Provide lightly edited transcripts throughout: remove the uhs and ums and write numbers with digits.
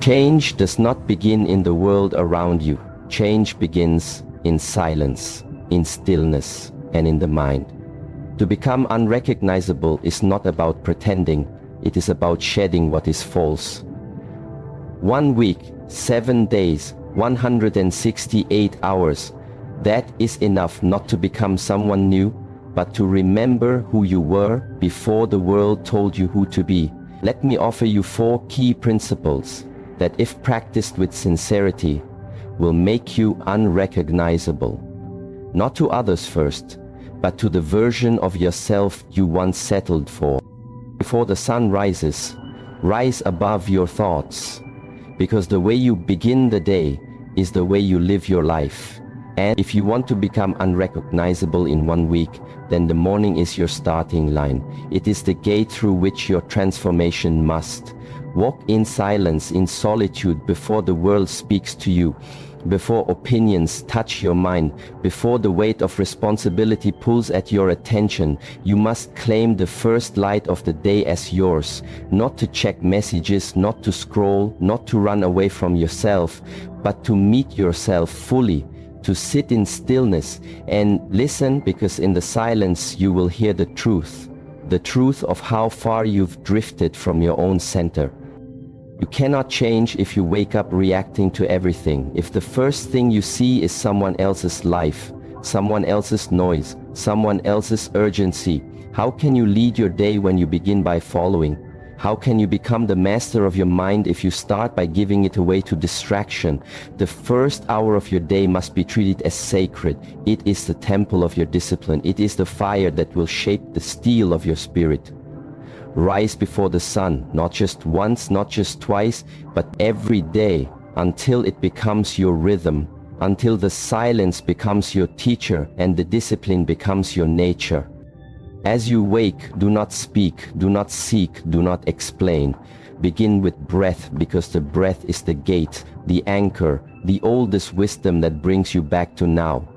Change does not begin in the world around you. Change begins in silence, in stillness, and in the mind. To become unrecognizable is not about pretending, it is about shedding what is false. 1 week, 7 days, 168 hours, that is enough not to become someone new, but to remember who you were before the world told you who to be. Let me offer you 4 key principles that, if practiced with sincerity, will make you unrecognizable. Not to others first, but to the version of yourself you once settled for. Before the sun rises, rise above your thoughts, because the way you begin the day is the way you live your life. And if you want to become unrecognizable in 1 week, then the morning is your starting line. It is the gate through which your transformation must. Walk in silence, in solitude, before the world speaks to you, before opinions touch your mind, before the weight of responsibility pulls at your attention. You must claim the first light of the day as yours, not to check messages, not to scroll, not to run away from yourself, but to meet yourself fully, to sit in stillness and listen, because in the silence you will hear the truth of how far you've drifted from your own center. You cannot change if you wake up reacting to everything. If the first thing you see is someone else's life, someone else's noise, someone else's urgency, how can you lead your day when you begin by following? How can you become the master of your mind if you start by giving it away to distraction? The first hour of your day must be treated as sacred. It is the temple of your discipline. It is the fire that will shape the steel of your spirit. Rise before the sun, not just once, not just twice, but every day, until it becomes your rhythm, until the silence becomes your teacher and the discipline becomes your nature. As you wake, do not speak, do not seek, do not explain. Begin with breath, because the breath is the gate, the anchor, the oldest wisdom that brings you back to now.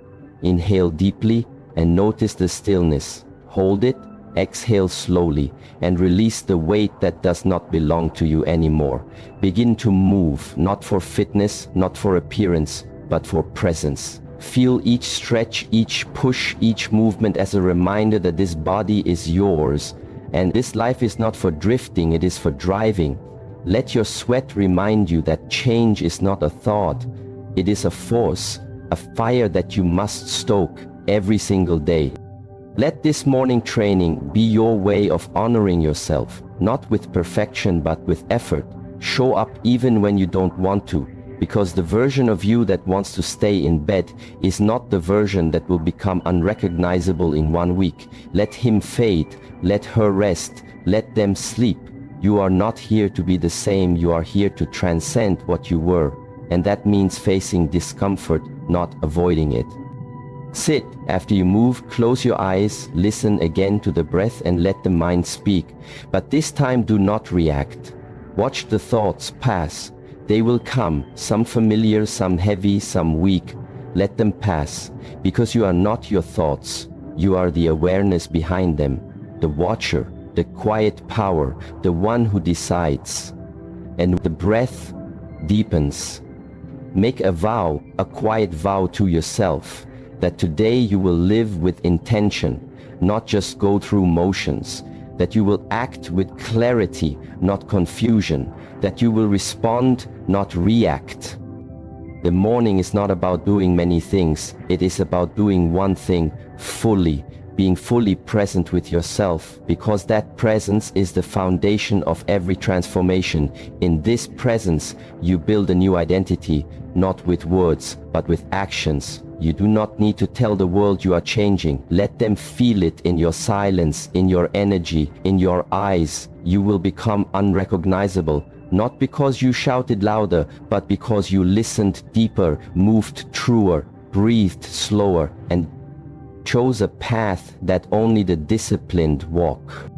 Inhale deeply and notice the stillness. Hold it, exhale slowly, and release the weight that does not belong to you anymore. Begin to move, not for fitness, not for appearance, but for presence. Feel each stretch, each push, each movement as a reminder that this body is yours, and this life is not for drifting, it is for driving. Let your sweat remind you that change is not a thought, it is a force, a fire that you must stoke every single day. Let this morning training be your way of honoring yourself, not with perfection but with effort. Show up even when you don't want to, because the version of you that wants to stay in bed is not the version that will become unrecognizable in 1 week. Let him fade, let her rest, let them sleep. You are not here to be the same, you are here to transcend what you were, and that means facing discomfort, not avoiding it. Sit. After you move, close your eyes, listen again to the breath and let the mind speak. But this time do not react. Watch the thoughts pass. They will come, some familiar, some heavy, some weak. Let them pass, because you are not your thoughts. You are the awareness behind them, the watcher, the quiet power, the one who decides. And the breath deepens. Make a vow, a quiet vow to yourself, that today you will live with intention, not just go through motions, that you will act with clarity, not confusion, that you will respond, not react. The morning is not about doing many things, it is about doing one thing fully, being fully present with yourself, because that presence is the foundation of every transformation. In this presence, you build a new identity, not with words, but with actions. You do not need to tell the world you are changing. Let them feel it in your silence, in your energy, in your eyes. You will become unrecognizable, not because you shouted louder, but because you listened deeper, moved truer, breathed slower, and chose a path that only the disciplined walk.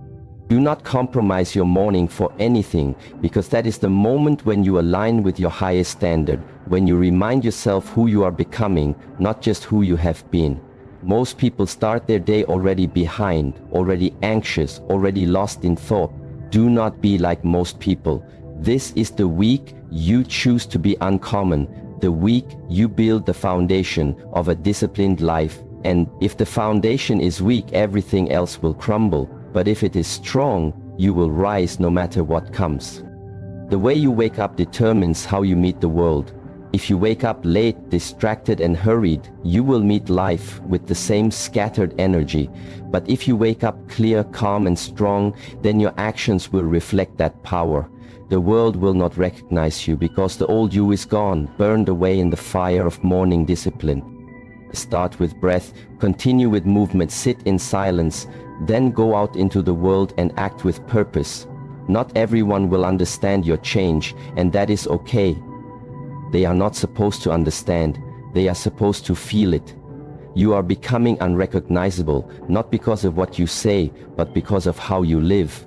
Do not compromise your morning for anything, because that is the moment when you align with your highest standard, when you remind yourself who you are becoming, not just who you have been. Most people start their day already behind, already anxious, already lost in thought. Do not be like most people. This is the week you choose to be uncommon, the week you build the foundation of a disciplined life. And if the foundation is weak, everything else will crumble. But if it is strong, you will rise no matter what comes. The way you wake up determines how you meet the world. If you wake up late, distracted and hurried, you will meet life with the same scattered energy. But if you wake up clear, calm and strong, then your actions will reflect that power. The world will not recognize you because the old you is gone, burned away in the fire of morning discipline. Start with breath, continue with movement, sit in silence, then go out into the world and act with purpose. Not everyone will understand your change, and that is okay. They are not supposed to understand, they are supposed to feel it. You are becoming unrecognizable, not because of what you say, but because of how you live.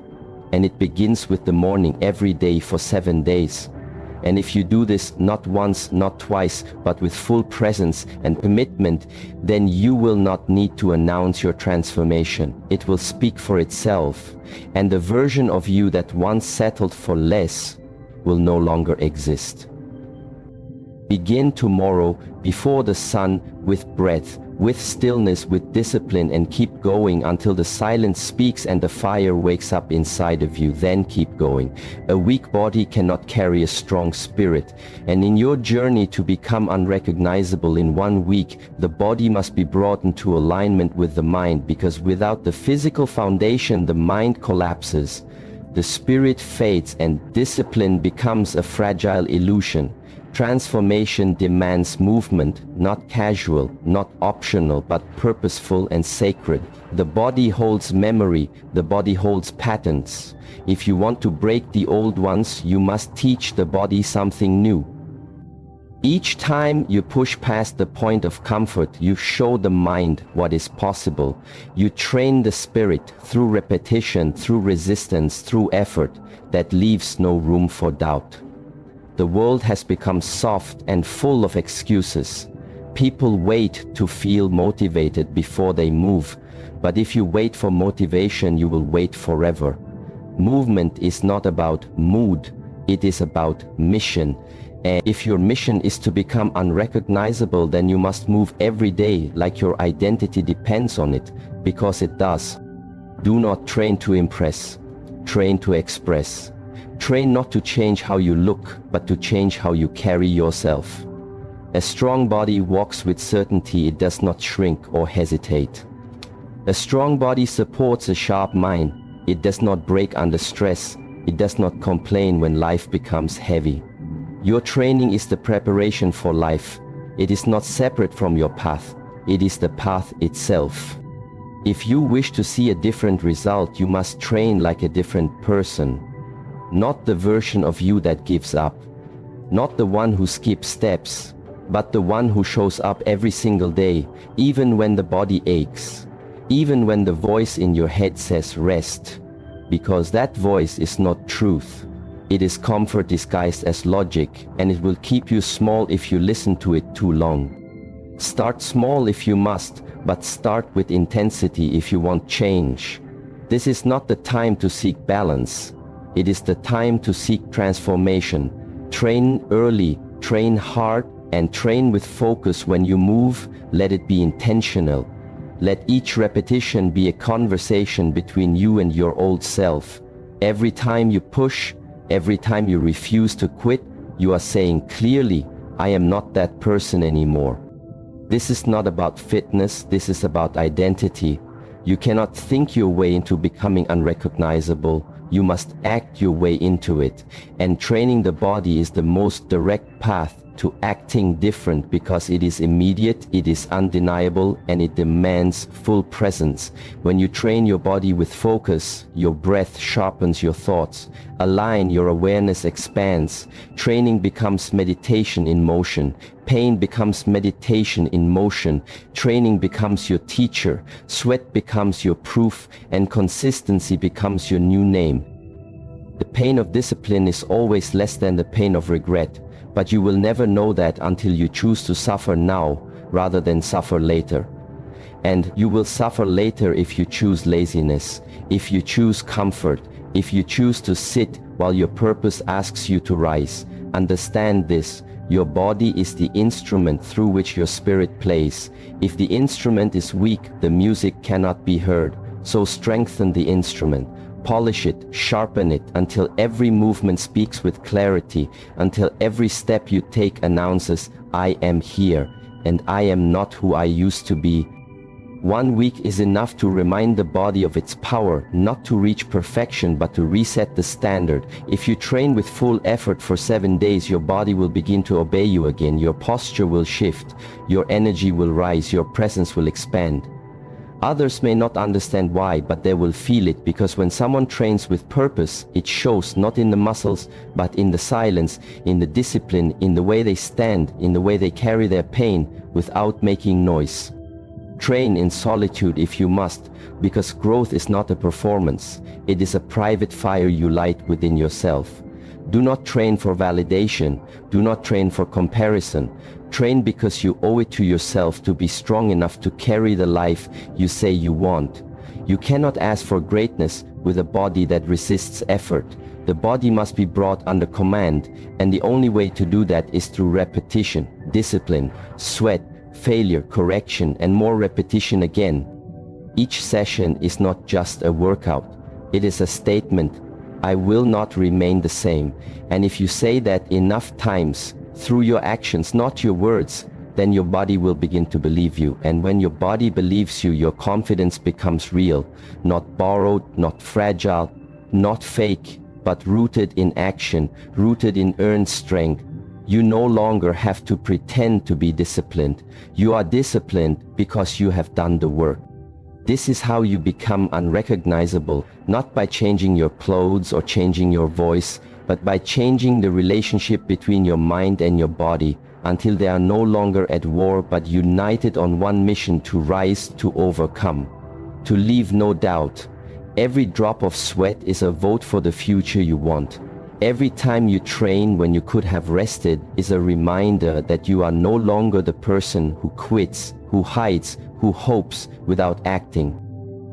And it begins with the morning every day for 7 days. And if you do this not once, not twice, but with full presence and commitment, then you will not need to announce your transformation. It will speak for itself, and the version of you that once settled for less will no longer exist. Begin tomorrow before the sun with breath, with stillness, with discipline, and keep going until the silence speaks and the fire wakes up inside of you. Then keep going. A weak body cannot carry a strong spirit, and in your journey to become unrecognizable in 1 week, the body must be brought into alignment with the mind, because without the physical foundation, the mind collapses, the spirit fades, and discipline becomes a fragile illusion. Transformation demands movement, not casual, not optional, but purposeful and sacred. The body holds memory, the body holds patterns. If you want to break the old ones, you must teach the body something new. Each time you push past the point of comfort, you show the mind what is possible. You train the spirit through repetition, through resistance, through effort that leaves no room for doubt. The world has become soft and full of excuses. People wait to feel motivated before they move, but if you wait for motivation, you will wait forever. Movement is not about mood, it is about mission. And if your mission is to become unrecognizable, then you must move every day like your identity depends on it, because it does. Do not train to impress, train to express. Train not to change how you look, but to change how you carry yourself. A strong body walks with certainty, it does not shrink or hesitate. A strong body supports a sharp mind, it does not break under stress, it does not complain when life becomes heavy. Your training is the preparation for life. It is not separate from your path, it is the path itself. If you wish to see a different result, you must train like a different person. Not the version of you that gives up, not the one who skips steps, but the one who shows up every single day, even when the body aches, even when the voice in your head says rest, because that voice is not truth. It is comfort disguised as logic, and it will keep you small if you listen to it too long. Start small if you must, but start with intensity if you want change. This is not the time to seek balance. It is the time to seek transformation. Train early, train hard, and train with focus. When you move, let it be intentional. Let each repetition be a conversation between you and your old self. Every time you push, every time you refuse to quit, you are saying clearly, I am not that person anymore. This is not about fitness, this is about identity. You cannot think your way into becoming unrecognizable. You must act your way into it. And training the body is the most direct path to acting different, because it is immediate, it is undeniable, and it demands full presence. When you train your body with focus, your breath sharpens your thoughts. Align, your awareness expands. Training becomes meditation in motion. Pain becomes meditation in motion. Training becomes your teacher. Sweat becomes your proof, and consistency becomes your new name. The pain of discipline is always less than the pain of regret, but you will never know that until you choose to suffer now rather than suffer later. And you will suffer later if you choose laziness, if you choose comfort, If you choose to sit while your purpose asks you to rise, understand this: your body is the instrument through which your spirit plays. If the instrument is weak, the music cannot be heard. So strengthen the instrument, polish it, sharpen it, until every movement speaks with clarity, until every step you take announces, I am here, and I am not who I used to be. 1 week is enough to remind the body of its power, not to reach perfection but to reset the standard. If you train with full effort for 7 days, your body will begin to obey you again. Your posture will shift, your energy will rise, your presence will expand. Others may not understand why, but they will feel it, because when someone trains with purpose, it shows not in the muscles, but in the silence, in the discipline, in the way they stand, in the way they carry their pain without making noise. Train in solitude if you must, because growth is not a performance. It is a private fire you light within yourself. Do not train for validation. Do not train for comparison. Train because you owe it to yourself to be strong enough to carry the life you say you want. You cannot ask for greatness with a body that resists effort. The body must be brought under command, and the only way to do that is through repetition, discipline, sweat, failure, correction, and more repetition again. Each session is not just a workout. It is a statement: I will not remain the same. And if you say that enough times, through your actions, not your words, then your body will begin to believe you. And when your body believes you, your confidence becomes real, not borrowed, not fragile, not fake, but rooted in action, rooted in earned strength. You no longer have to pretend to be disciplined. You are disciplined because you have done the work. This is how you become unrecognizable, not by changing your clothes or changing your voice, but by changing the relationship between your mind and your body, until they are no longer at war but united on one mission: to rise, to overcome, to leave no doubt. Every drop of sweat is a vote for the future you want. Every time you train when you could have rested is a reminder that you are no longer the person who quits, who hides, who hopes without acting.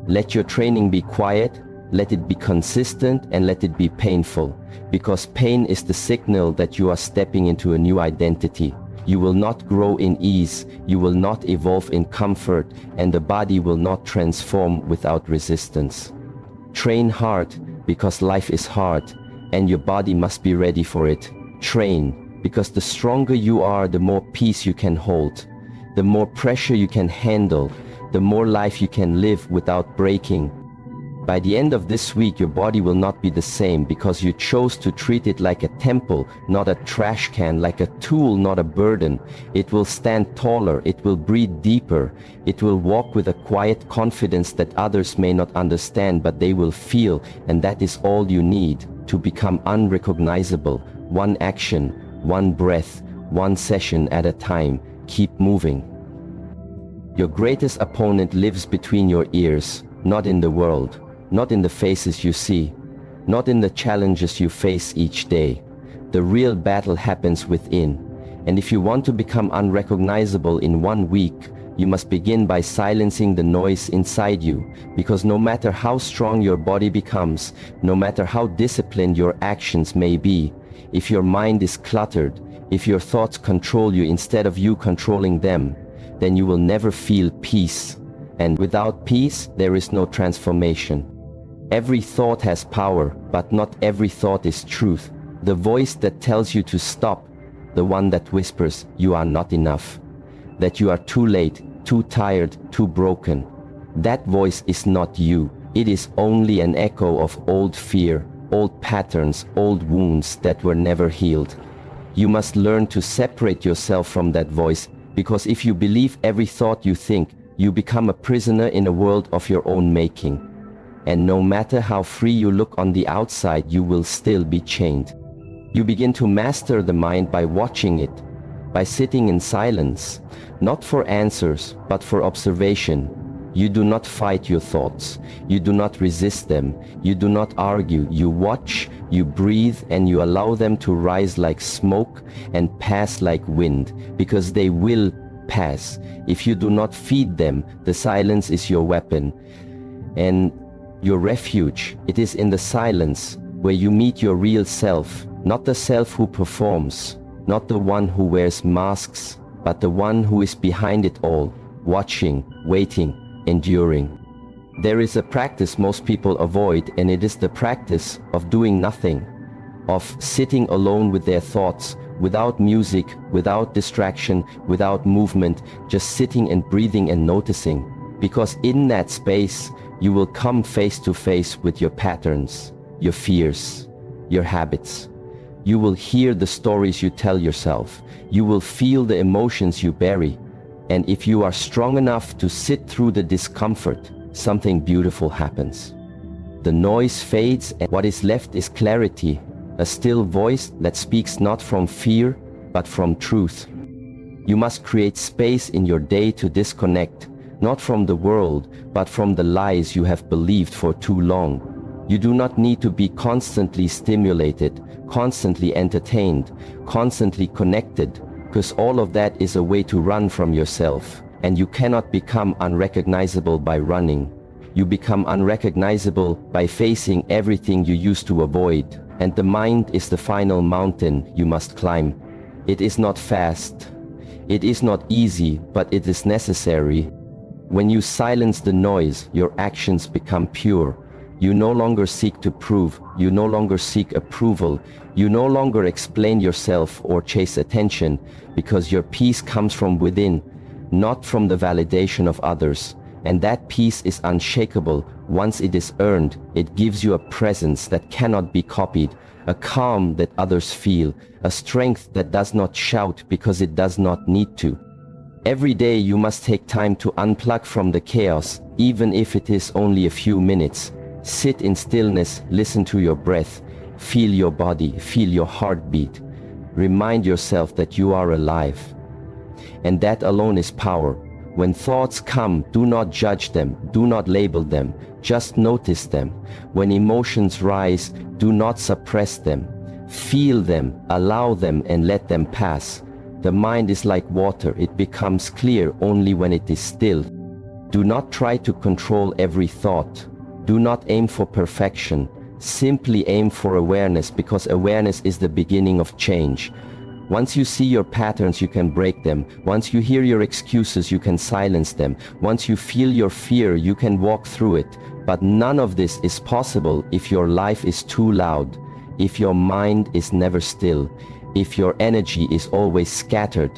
Let your training be quiet, let it be consistent, and let it be painful, because pain is the signal that you are stepping into a new identity. You will not grow in ease, you will not evolve in comfort, and the body will not transform without resistance. Train hard because life is hard, and your body must be ready for it. Train because the stronger you are, the more peace you can hold, the more pressure you can handle, the more life you can live without breaking. By the end of this week, your body will not be the same, because you chose to treat it like a temple, not a trash can, like a tool, not a burden. It will stand taller, it will breathe deeper, it will walk with a quiet confidence that others may not understand, but they will feel, and that is all you need to become unrecognizable. One action, one breath, one session at a time. Keep moving. Your greatest opponent lives between your ears, not in the world. Not in the faces you see, not in the challenges you face each day. The real battle happens within. And if you want to become unrecognizable in 1 week, you must begin by silencing the noise inside you, because no matter how strong your body becomes, no matter how disciplined your actions may be, if your mind is cluttered, if your thoughts control you instead of you controlling them, then you will never feel peace. And without peace, there is no transformation. Every thought has power, but not every thought is truth. The voice that tells you to stop, the one that whispers you are not enough, that you are too late, too tired, too broken, that voice is not you. It is only an echo of old fear, old patterns, old wounds that were never healed. You must learn to separate yourself from that voice, because if you believe every thought you think, you become a prisoner in a world of your own making. And no matter how free you look on the outside, you will still be chained. You begin to master the mind by watching it, by sitting in silence, not for answers, but for observation. You do not fight your thoughts. You do not resist them. You do not argue. You watch, you breathe, and you allow them to rise like smoke and pass like wind, because they will pass. If you do not feed them, the silence is your weapon. And your refuge. It is in the silence where you meet your real self, not the self who performs, not the one who wears masks, but the one who is behind it all, watching, waiting, enduring. There is a practice most people avoid, and it is the practice of doing nothing, of sitting alone with their thoughts, without music, without distraction, without movement, just sitting and breathing and noticing. Because in that space, you will come face to face with your patterns, your fears, your habits. You will hear the stories you tell yourself. You will feel the emotions you bury. And if you are strong enough to sit through the discomfort, something beautiful happens. The noise fades and what is left is clarity, a still voice that speaks not from fear, but from truth. You must create space in your day to disconnect, not from the world, but from the lies you have believed for too long. You do not need to be constantly stimulated, constantly entertained, constantly connected, because all of that is a way to run from yourself. And you cannot become unrecognizable by running. You become unrecognizable by facing everything you used to avoid. And the mind is the final mountain you must climb. It is not fast. It is not easy, but it is necessary. When you silence the noise, your actions become pure. You no longer seek to prove. You no longer seek approval. You no longer explain yourself or chase attention, because your peace comes from within, not from the validation of others. And that peace is unshakable. Once it is earned, it gives you a presence that cannot be copied, a calm that others feel, a strength that does not shout because it does not need to. Every day you must take time to unplug from the chaos, even if it is only a few minutes. Sit in stillness, listen to your breath, feel your body, feel your heartbeat. Remind yourself that you are alive. And that alone is power. When thoughts come, do not judge them, do not label them, just notice them. When emotions rise, do not suppress them. Feel them, allow them, and let them pass. The mind is like water, it becomes clear only when it is still. Do not try to control every thought. Do not aim for perfection. Simply aim for awareness, because awareness is the beginning of change. Once you see your patterns, you can break them. Once you hear your excuses, you can silence them. Once you feel your fear, you can walk through it. But none of this is possible if your life is too loud, if your mind is never still, if your energy is always scattered.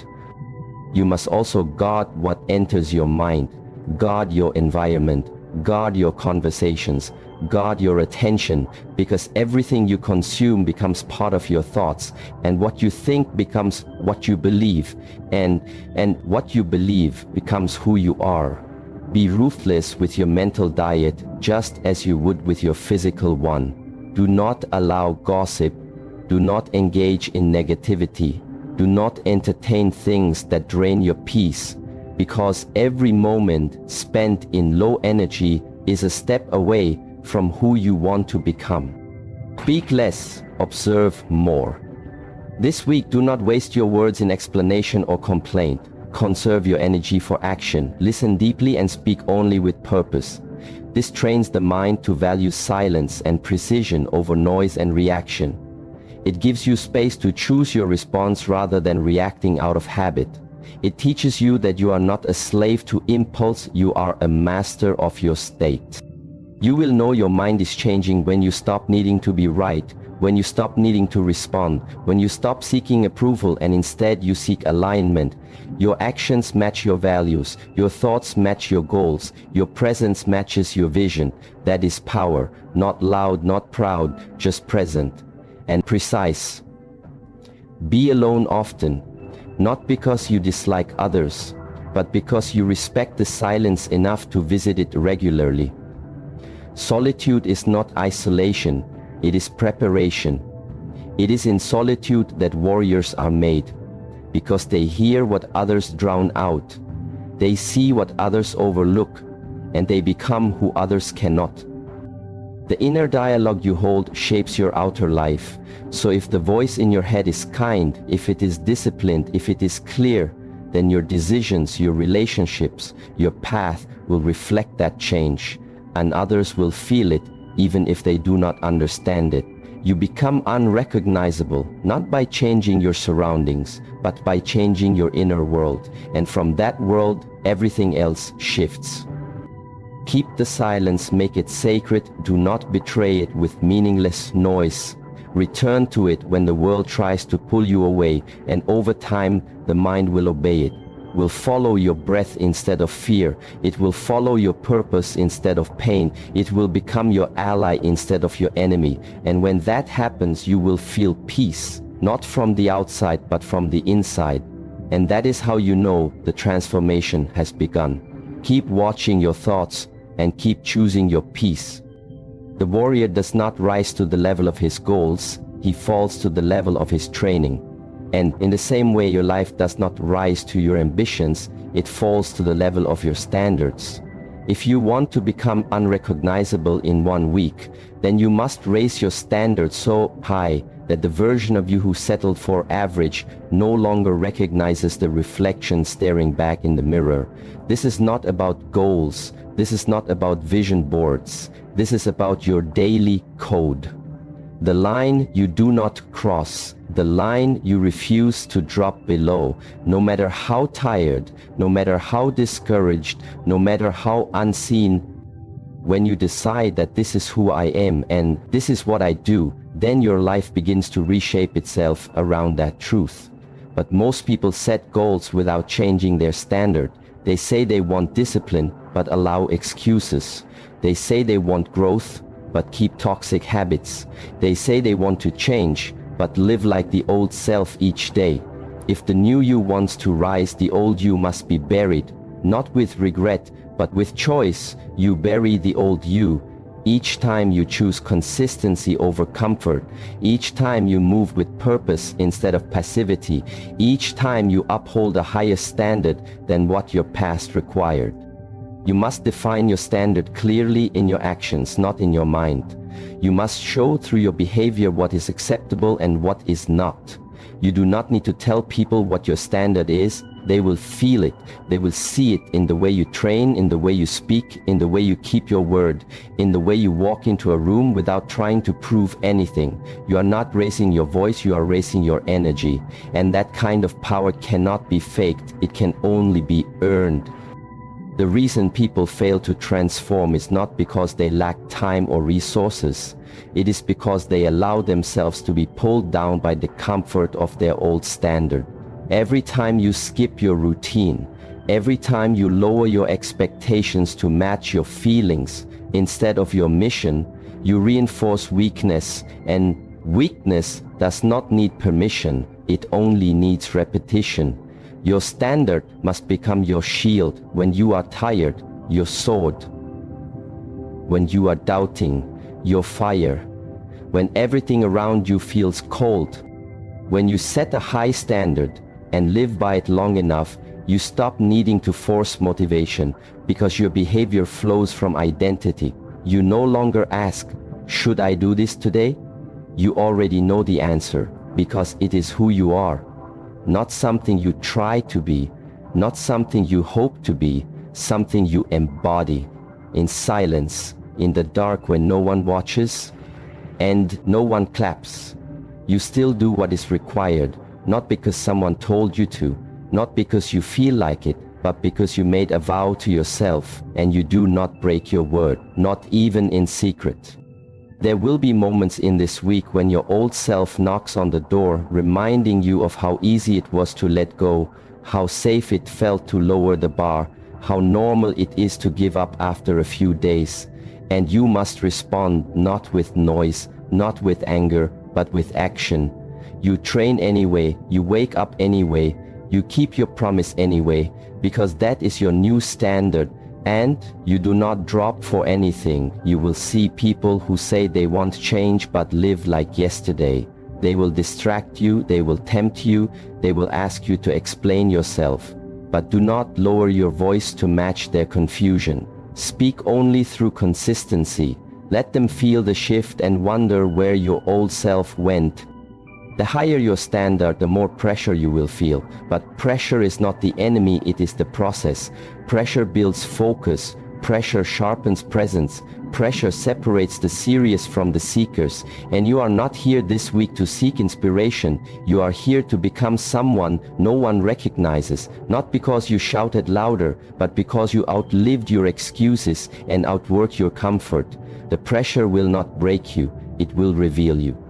You must also guard what enters your mind, guard your environment, guard your conversations, guard your attention, because everything you consume becomes part of your thoughts, and what you think becomes what you believe, and what you believe becomes who you are. Be ruthless with your mental diet, just as you would with your physical one. Do not allow gossip. Do not engage in negativity. Do not entertain things that drain your peace, because every moment spent in low energy is a step away from who you want to become. Speak less, observe more. This week, do not waste your words in explanation or complaint. Conserve your energy for action. Listen deeply and speak only with purpose. This trains the mind to value silence and precision over noise and reaction. It gives you space to choose your response rather than reacting out of habit. It teaches you that you are not a slave to impulse, you are a master of your state. You will know your mind is changing when you stop needing to be right, when you stop needing to respond, when you stop seeking approval and instead you seek alignment. Your actions match your values, your thoughts match your goals, your presence matches your vision. That is power, not loud, not proud, just present and precise. Be alone often, not because you dislike others, but because you respect the silence enough to visit it regularly. Solitude is not isolation, it is preparation. It is in solitude that warriors are made, because they hear what others drown out, they see what others overlook, and they become who others cannot. The inner dialogue you hold shapes your outer life. So if the voice in your head is kind, if it is disciplined, if it is clear, then your decisions, your relationships, your path will reflect that change. and others will feel it even if they do not understand it. You become unrecognizable, not by changing your surroundings, but by changing your inner world. And from that world, everything else shifts. Keep the silence, make it sacred, do not betray it with meaningless noise. Return to it when the world tries to pull you away, and over time, the mind will obey it. Will follow your breath instead of fear. It will follow your purpose instead of pain. It will become your ally instead of your enemy. And when that happens, you will feel peace, not from the outside, but from the inside. And that is how you know the transformation has begun. Keep watching your thoughts and keep choosing your peace. The warrior does not rise to the level of his goals, he falls to the level of his training. And in the same way, your life does not rise to your ambitions, it falls to the level of your standards. If you want to become unrecognizable in 1 week, then you must raise your standards so high that the version of you who settled for average no longer recognizes the reflection staring back in the mirror. This is not about goals. This is not about vision boards. This is about your daily code. The line you do not cross, the line you refuse to drop below, no matter how tired, no matter how discouraged, no matter how unseen. When you decide that this is who I am and this is what I do, then your life begins to reshape itself around that truth. But most people set goals without changing their standard. They say they want discipline, but allow excuses. They say they want growth, but keep toxic habits. They say they want to change, but live like the old self each day. If the new you wants to rise, the old you must be buried, not with regret, but with choice. You bury the old you. Each time you choose consistency over comfort, each time you move with purpose instead of passivity, each time you uphold a higher standard than what your past required. You must define your standard clearly in your actions, not in your mind. You must show through your behavior what is acceptable and what is not. You do not need to tell people what your standard is. They will feel it. They will see it in the way you train, in the way you speak, in the way you keep your word, in the way you walk into a room without trying to prove anything. You are not raising your voice, you are raising your energy. And that kind of power cannot be faked. It can only be earned. The reason people fail to transform is not because they lack time or resources. It is because they allow themselves to be pulled down by the comfort of their old standard. Every time you skip your routine, every time you lower your expectations to match your feelings instead of your mission, you reinforce weakness, and weakness does not need permission, it only needs repetition. Your standard must become your shield when you are tired, your sword. When you are doubting, your fire. When everything around you feels cold. When you set a high standard and live by it long enough, you stop needing to force motivation because your behavior flows from identity. You no longer ask, should I do this today? You already know the answer because it is who you are. Not something you try to be, not something you hope to be, something you embody. In silence, in the dark when no one watches and no one claps. You still do what is required, not because someone told you to, not because you feel like it, but because you made a vow to yourself and you do not break your word, not even in secret. There will be moments in this week when your old self knocks on the door, reminding you of how easy it was to let go, how safe it felt to lower the bar, how normal it is to give up after a few days. And you must respond not with noise, not with anger, but with action. You train anyway, you wake up anyway, you keep your promise anyway, because that is your new standard. And you do not drop for anything. You will see people who say they want change but live like yesterday. They will distract you, they will tempt you, they will ask you to explain yourself. But do not lower your voice to match their confusion. Speak only through consistency. Let them feel the shift and wonder where your old self went. The higher your standard, the more pressure you will feel. But pressure is not the enemy, it is the process. Pressure builds focus. pressure sharpens presence. Pressure separates the serious from the seekers. And you are not here this week to seek inspiration. You are here to become someone no one recognizes, not because you shouted louder, but because you outlived your excuses and outworked your comfort. The pressure will not break you, it will reveal you.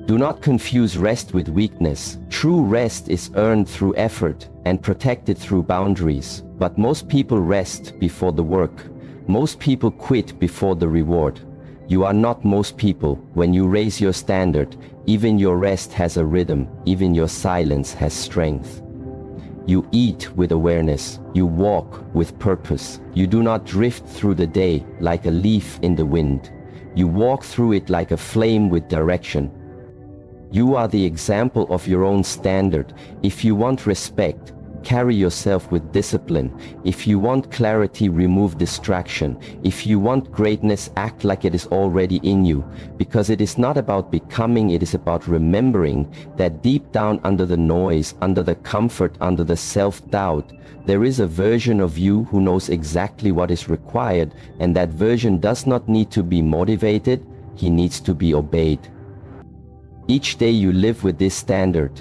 Do not confuse rest with weakness. True rest is earned through effort and protected through boundaries. But most people rest before the work. Most people quit before the reward. You are not most people. When you raise your standard, even your rest has a rhythm, even your silence has strength. You eat with awareness. You walk with purpose. You do not drift through the day like a leaf in the wind. You walk through it like a flame with direction. You are the example of your own standard. If you want respect, carry yourself with discipline. If you want clarity, remove distraction. If you want greatness, act like it is already in you. Because it is not about becoming, it is about remembering that deep down under the noise, under the comfort, under the self-doubt, there is a version of you who knows exactly what is required, and that version does not need to be motivated, he needs to be obeyed. Each day you live with this standard.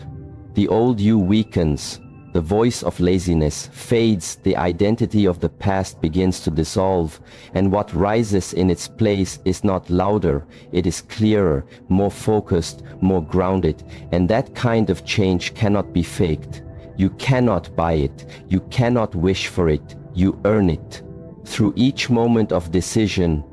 The old you weakens, the voice of laziness fades, the identity of the past begins to dissolve, and what rises in its place is not louder, it is clearer, more focused, more grounded, and that kind of change cannot be faked. You cannot buy it, you cannot wish for it, you earn it. Through each moment of decision,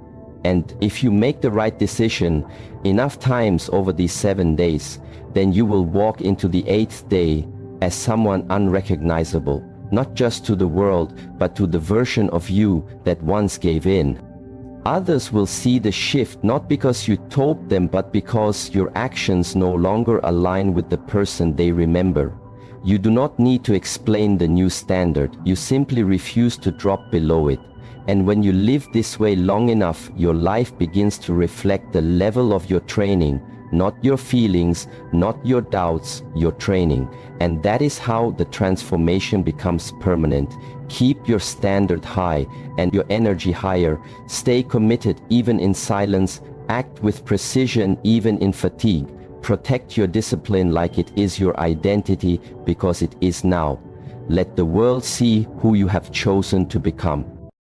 and if you make the right decision enough times over these 7 days, then you will walk into the 8th day as someone unrecognizable, not just to the world, but to the version of you that once gave in. Others will see the shift not because you told them, but because your actions no longer align with the person they remember. You do not need to explain the new standard, you simply refuse to drop below it. And when you live this way long enough, your life begins to reflect the level of your training, not your feelings, not your doubts, your training. And that is how the transformation becomes permanent. Keep your standard high and your energy higher. Stay committed even in silence. Act with precision even in fatigue. Protect your discipline like it is your identity, because it is now. Let the world see who you have chosen to become.